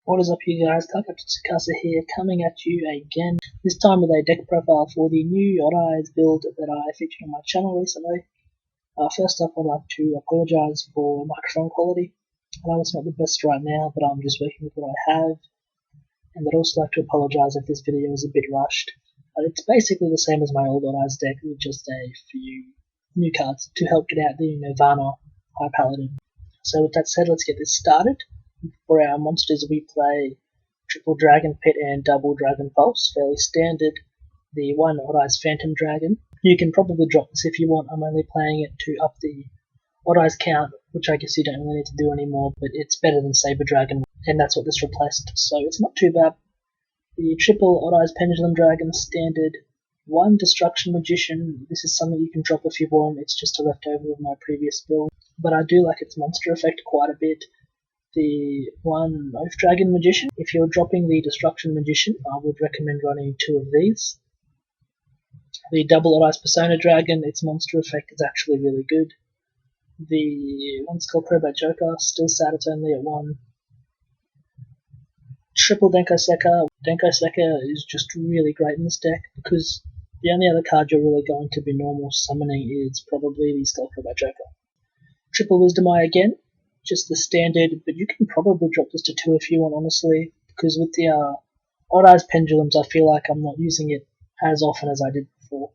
What is up, you guys? Captain Tsukasa here, coming at you again, this time with a deck profile for the new Odd Eyes build that I featured on my channel recently. First up, I'd like to apologise for microphone quality. I know it's not the best right now, but I'm just working with what I have. And I'd also like to apologise if this video is a bit rushed. It's basically the same as my old Odd Eyes deck, with just a few new cards to help get out the Nirvana High Paladin. So with that said, let's get this started. For our monsters, we play triple Dragon Pit and double Dragon Pulse, fairly standard. The one Odd Eyes Phantom Dragon. You can probably drop this if you want. I'm only playing it to up the Odd Eyes count, which I guess you don't really need to do anymore, but it's better than Saber Dragon, and that's what this replaced, so it's not too bad. The triple Odd Eyes Pendulum Dragon, standard. One Destruction Magician. This is something you can drop if you want. It's just a leftover of my previous build, but I do like its monster effect quite a bit. The one Oath Dragon Magician. If you're dropping the Destruction Magician, I would recommend running two of these. The double Odd Eyes Persona Dragon, its monster effect is actually really good. The one Skullcrowbat Joker, still sad it's only at one. Triple Denko Sekka. Denko Sekka is just really great in this deck because the only other card you're really going to be normal summoning is probably the Skullcrowbat Joker. Triple Wisdom Eye again. Just the standard, but you can probably drop this to two if you want, honestly, because with the Odd Eyes Pendulums, I feel like I'm not using it as often as I did before.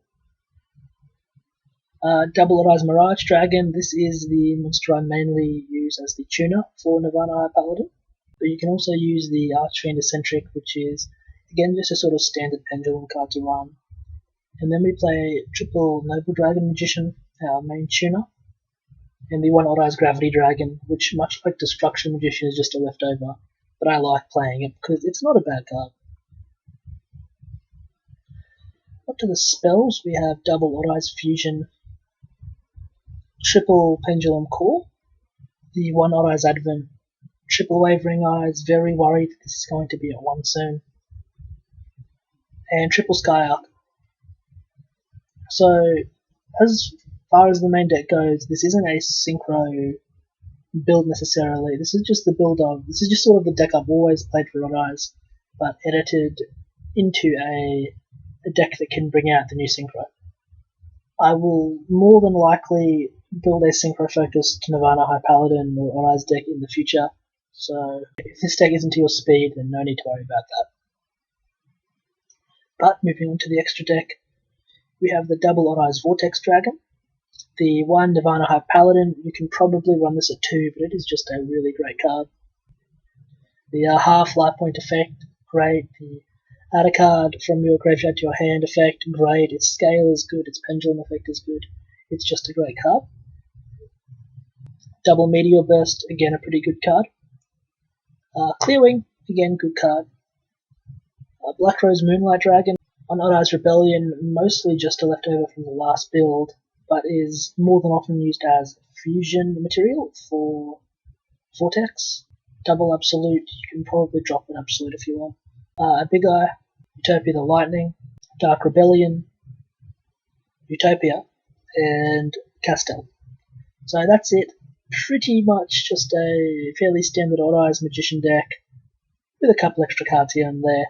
Double Odd Eyes Mirage Dragon. This is the monster I mainly use as the tuner for Nirvana Paladin, but you can also use the Archfiend Eccentric, which is, again, just a sort of standard pendulum card to run. And then we play triple Noble Dragon Magician, our main tuner, and the one Odd Eyes Gravity Dragon, which, much like Destruction Magician, is just a leftover, but I like playing it because it's not a bad card. Up to the spells, we have double Odd Eyes Fusion, triple Pendulum Core, the one Odd Eyes Advent, triple Wavering Eyes, very worried this is going to be at one soon, and triple Sky Arc. So, as far as the main deck goes, this isn't a synchro build necessarily. This is just sort of the deck I've always played for Odd Eyes, but edited into a deck that can bring out the new synchro. I will more than likely build a synchro focused Nirvana High Paladin or Odd Eyes deck in the future, so if this deck isn't to your speed, then no need to worry about that. But moving on to the extra deck, we have the double Odd Eyes Vortex Dragon. The one Nirvana High Paladin, you can probably run this at two, but it is just a really great card. The half life point effect, great. The add a card from your graveyard to your hand effect, great. Its scale is good, its pendulum effect is good. It's just a great card. Double Meteor Burst, again a pretty good card. Clearwing, again good card. Black Rose Moonlight Dragon, on Odd Eyes Rebellion, mostly just a leftover from the last build, but is more than often used as fusion material for Vortex. Double Absolute, you can probably drop an Absolute if you want. A Big Eye, Utopia the Lightning, Dark Rebellion, Utopia, and Castel. So that's it. Pretty much just a fairly standard Odd Eyes Magician deck with a couple extra cards here and there.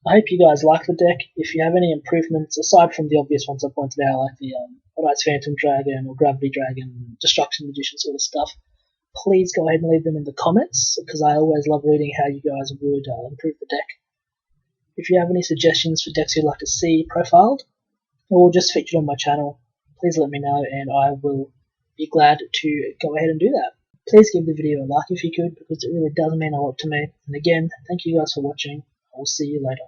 I hope you guys like the deck. If you have any improvements, aside from the obvious ones I pointed out, like the Odd Eyes Phantom Dragon or Gravity Dragon, Destruction Magician sort of stuff, please go ahead and leave them in the comments, because I always love reading how you guys would improve the deck. If you have any suggestions for decks you'd like to see profiled, or just featured on my channel, please let me know and I will be glad to go ahead and do that. Please give the video a like if you could, because it really does mean a lot to me. And again, thank you guys for watching. I will see you later.